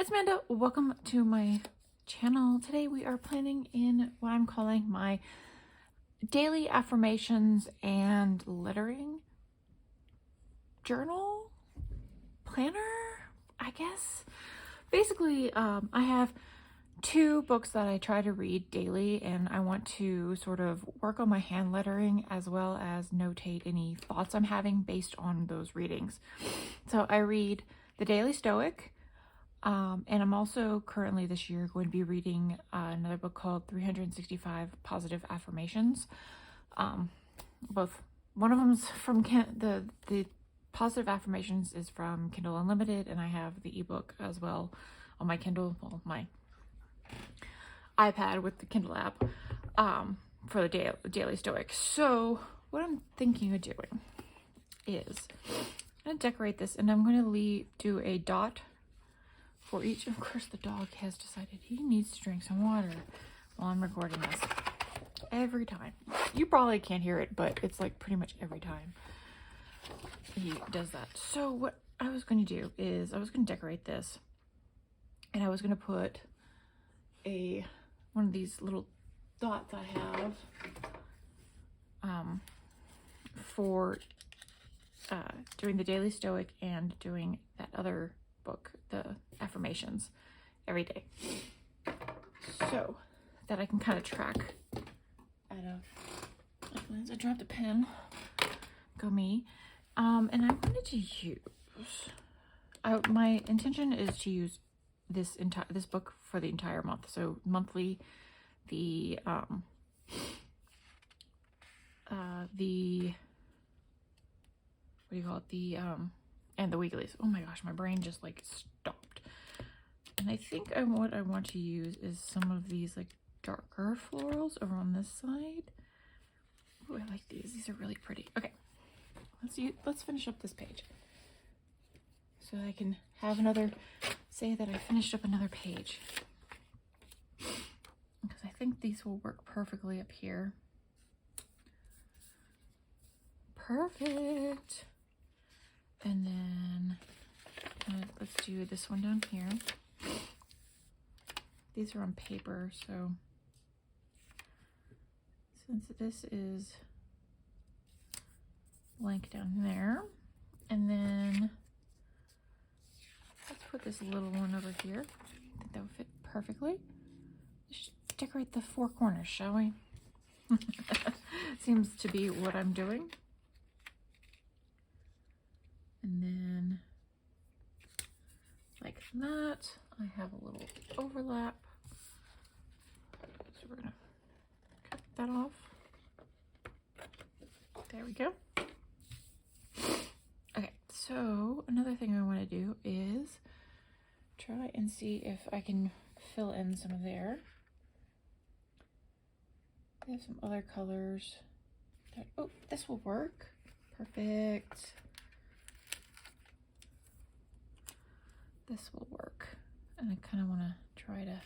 It's Manda. Welcome to my channel. Today we are planning in what I'm calling my daily affirmations and lettering journal planner, I guess. Basically, I have two books that I try to read daily, and I want to sort of work on my hand lettering as well as notate any thoughts I'm having based on those readings. So I read The Daily Stoic, and I'm also currently this year going to be reading another book called 365 Positive Affirmations. One of them's from the Positive Affirmations is from Kindle Unlimited, and I have the ebook as well on my Kindle, well, my iPad with the Kindle app for the Daily Stoic. So what I'm thinking of doing is I'm going to decorate this, and I'm going to do a dot for each. Of course, the dog has decided he needs to drink some water while I'm recording this. Every time. You probably can't hear it, but it's like pretty much every time he does that. So what I was going to do is I was going to decorate this, and I was going to put one of these little dots I have for doing the Daily Stoic and doing that other book, the Affirmations, every day, so that I can kind of track at I dropped a pen, go me, and I wanted to use, my intention is to use this book for the entire month. So monthly, the what do you call it, and the weeklies. Oh my gosh, my brain just like stopped. And I think what I want to use is some of these like darker florals over on this side. Oh, I like these. These are really pretty. Okay, let's finish up this page so I can have say that I finished up another page, because I think these will work perfectly up here. Perfect. And then let's do this one down here. These are on paper, so since this is blank down there, and then let's put this little one over here. I think that would fit perfectly. Let's decorate the four corners, shall we? Seems to be what I'm doing. And then like that, I have a little overlap. So we're gonna cut that off. There we go. Okay, so another thing I want to do is try and see if I can fill in some of there. I have some other colors that, oh, this will work. Perfect. This will work. And I kind of want to try to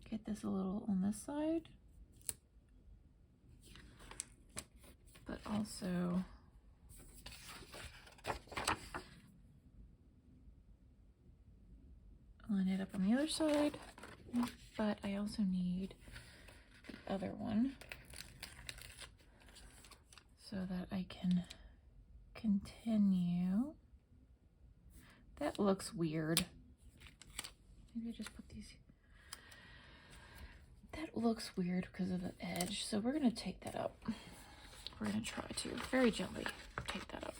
get this a little on this side, but also line it up on the other side. But I also need the other one so that I can continue. That looks weird. Maybe I just put these. That looks weird because of the edge. So we're going to take that up. We're going to try to very gently take that up.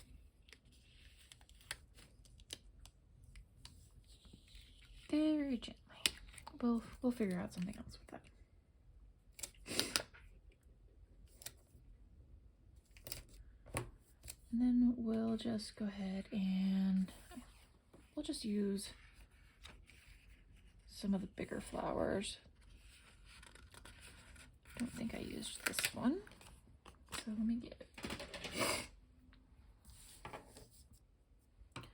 Very gently. We'll figure out something else with that. And then we'll just go ahead and we'll just use some of the bigger flowers. I don't think I used this one, so let me get it.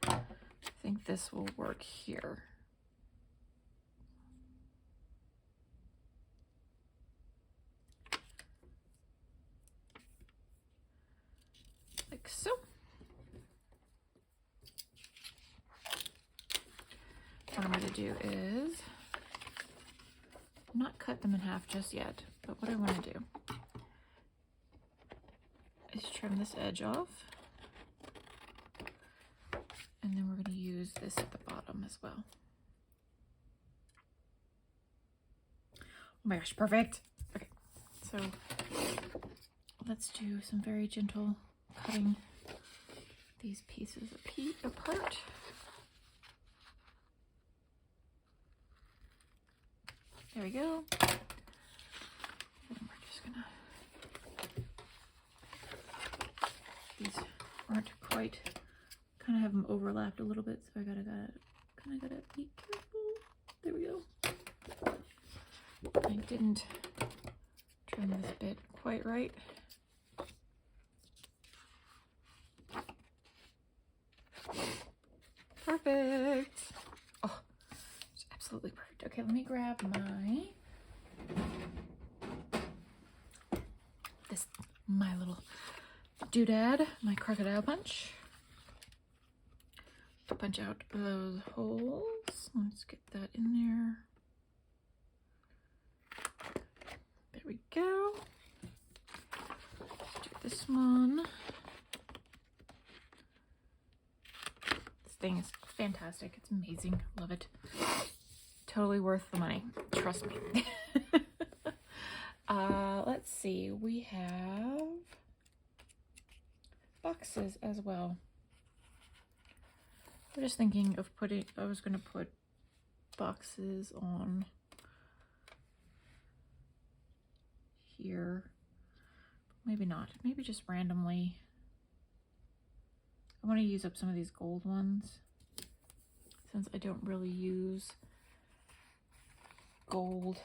I think this will work here. like so. What I'm going to do is not cut them in half just yet, but what I want to do is trim this edge off, and then we're going to use this at the bottom as well. Oh my gosh, perfect. Okay, so let's do some very gentle cutting these pieces apart. There we go. And we're just gonna, these aren't quite, kind of have them overlapped a little bit, so I gotta be careful. There we go. I didn't trim this bit quite right. Perfect. Oh, it's absolutely perfect. Okay, let me grab my little doodad, my crocodile punch. Punch out those holes. Let's get that in there. There we go. Let's do this one. This thing is fantastic. It's amazing. Love it. Totally worth the money. Trust me. Let's see. We have boxes as well. I'm just thinking of I was going to put boxes on here. Maybe not. Maybe just randomly. I want to use up some of these gold ones since I don't really use gold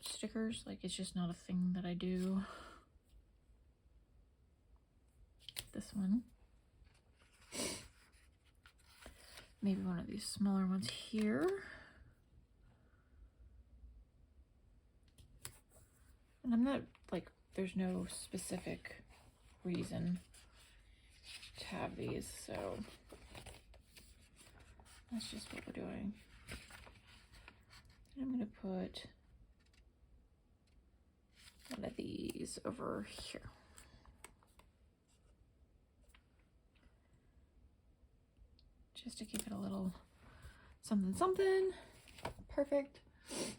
stickers. Like, it's just not a thing that I do. This one. Maybe one of these smaller ones here. And I'm not, like, there's no specific reason to have these, so that's just what we're doing. I'm going to put one of these over here. Just to give it a little something something. Perfect.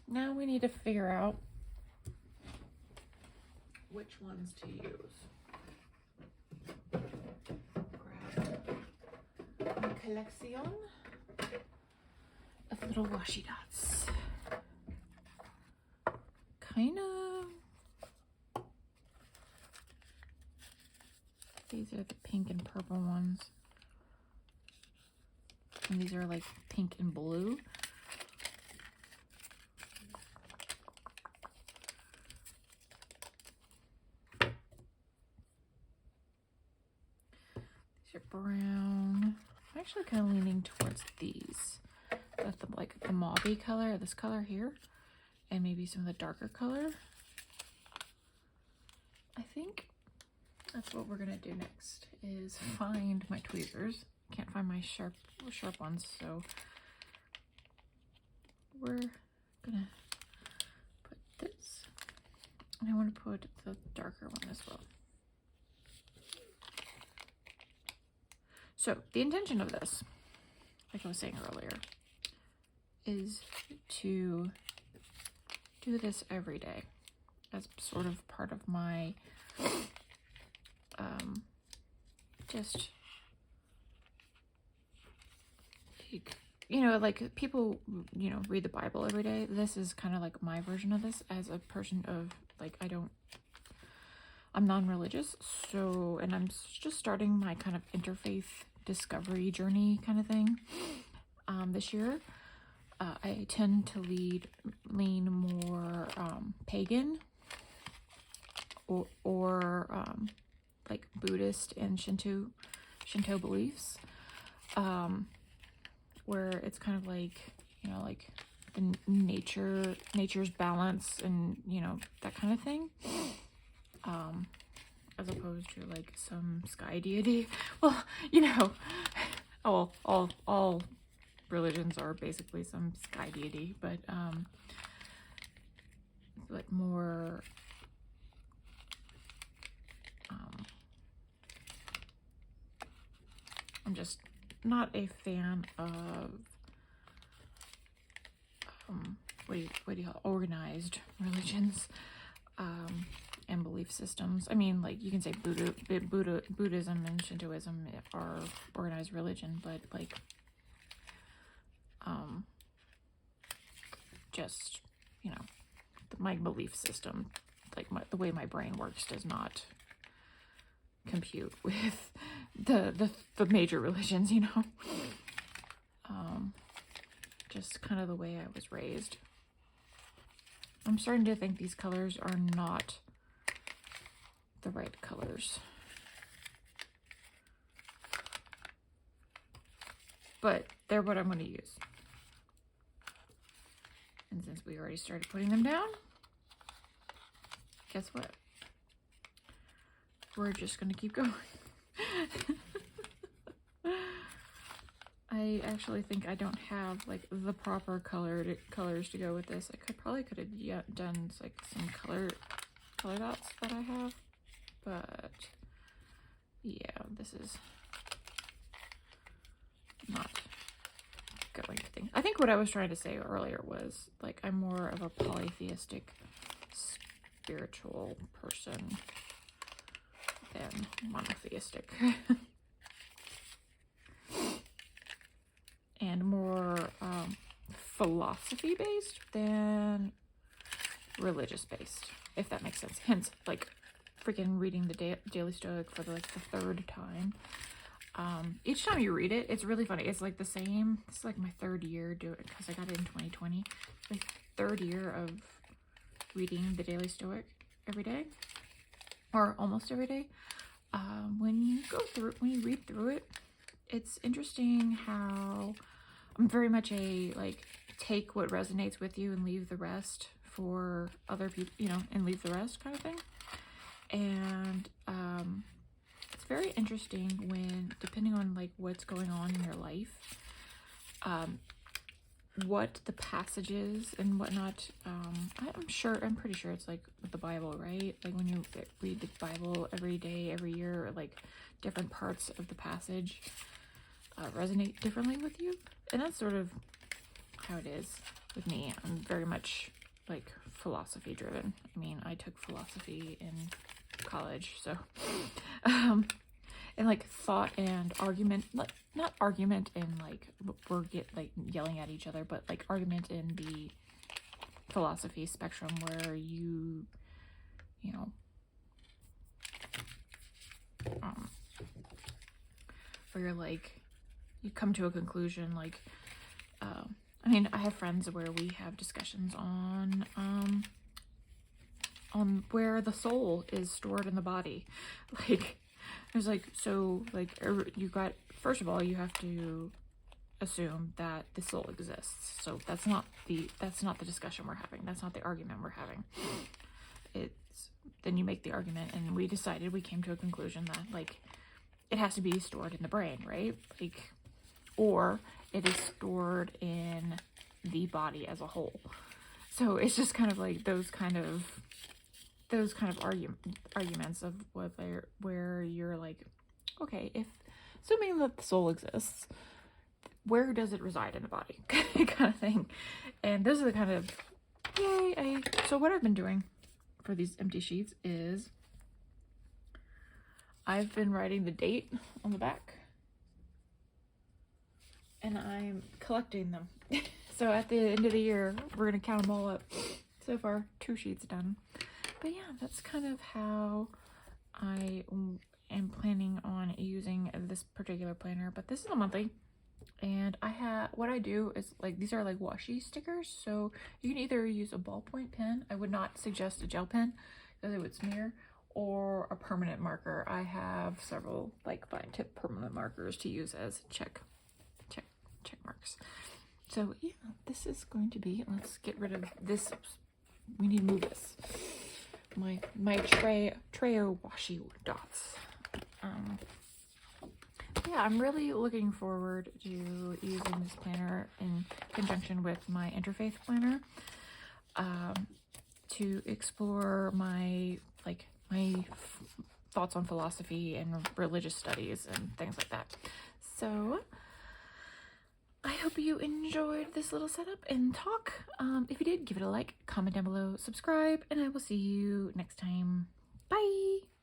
Now we need to figure out which ones to use. Grab my collection of little washi dots. Kind of. These are the pink and purple ones. And these are like pink and blue. These are brown. I'm actually kind of leaning towards these. That's the mauvey color, this color here, and maybe some of the darker color. I think that's what we're gonna do next, is find my tweezers. Can't find my sharp ones, so we're gonna put this, and I want to put the darker one as well. So the intention of this, like I was saying earlier, is to do this every day as sort of part of my just, you know, like people, you know, read the Bible every day. This is kind of like my version of this as a person of, like, I'm non-religious, so, and I'm just starting my kind of interfaith discovery journey kind of thing this year. I tend to lean more pagan or like Buddhist and Shinto beliefs, where it's kind of like, you know, like the nature's balance and, you know, that kind of thing. as opposed to like some sky deity. Well, you know, all religions are basically some sky deity, but more I'm just not a fan of what do you call it? Organized religions and belief systems. I mean, like, you can say Buddhism and Shintoism are organized religion, but like just, you know, my belief system, like the way my brain works, does not compute with the major religions, you know. Just kind of the way I was raised. I'm starting to think these colors are not the right colors, but they're what I'm going to use. And since we already started putting them down, guess what? We're just going to keep going. I actually think I don't have like the proper colors to go with this. I could have done like some color dots that I have, but yeah, this is not going to think. I think what I was trying to say earlier was like I'm more of a polytheistic spiritual person than monotheistic. And more philosophy based than religious based, if that makes sense. Hence, like, freaking reading the Daily Stoic for like the third time. Each time you read it, it's really funny. It's like the same. This is like my third year doing it because I got it in 2020. Like third year of reading the Daily Stoic every day, or almost every day. When you read through it, it's interesting how I'm very much a like take what resonates with you and leave the rest for other people, you know, and leave the rest kind of thing. And it's very interesting when, depending on like what's going on in your life, what the passages and whatnot. I'm pretty sure it's like with the Bible, right? Like when you read the Bible every day, every year, like different parts of the passage resonate differently with you, and that's sort of how it is with me. I'm very much like philosophy driven. I mean, I took philosophy in college, so and like thought and argument, not argument in like we're yelling at each other, but like argument in the philosophy spectrum where you know where you're like you come to a conclusion. Like I mean, I have friends where we have discussions on where the soul is stored in the body. Like there's like, so like you got, first of all, you have to assume that the soul exists. So that's not the discussion we're having. That's not the argument we're having. It's, then you make the argument, and we came to a conclusion that like it has to be stored in the brain, right? Like, or it is stored in the body as a whole. So it's just kind of like those kind of arguments of where you're like, okay, if assuming that the soul exists, where does it reside in the body? Kind of thing. And those are the kind of so what I've been doing for these empty sheets is I've been writing the date on the back, and I'm collecting them. So at the end of the year, we're going to count them all up. So far, 2 sheets done. But yeah, that's kind of how I am planning on using this particular planner. But this is a monthly, and what I do is like, these are like washi stickers. So you can either use a ballpoint pen. I would not suggest a gel pen because it would smear, or a permanent marker. I have several like fine tip permanent markers to use as check marks. So yeah, this is going to be, let's get rid of this. We need to move this. my Treo washi dots. Yeah, I'm really looking forward to using this planner in conjunction with my interfaith planner to explore my thoughts on philosophy and religious studies and things like that. So I hope you enjoyed this little setup and talk. If you did, give it a like, comment down below, subscribe, and I will see you next time. Bye!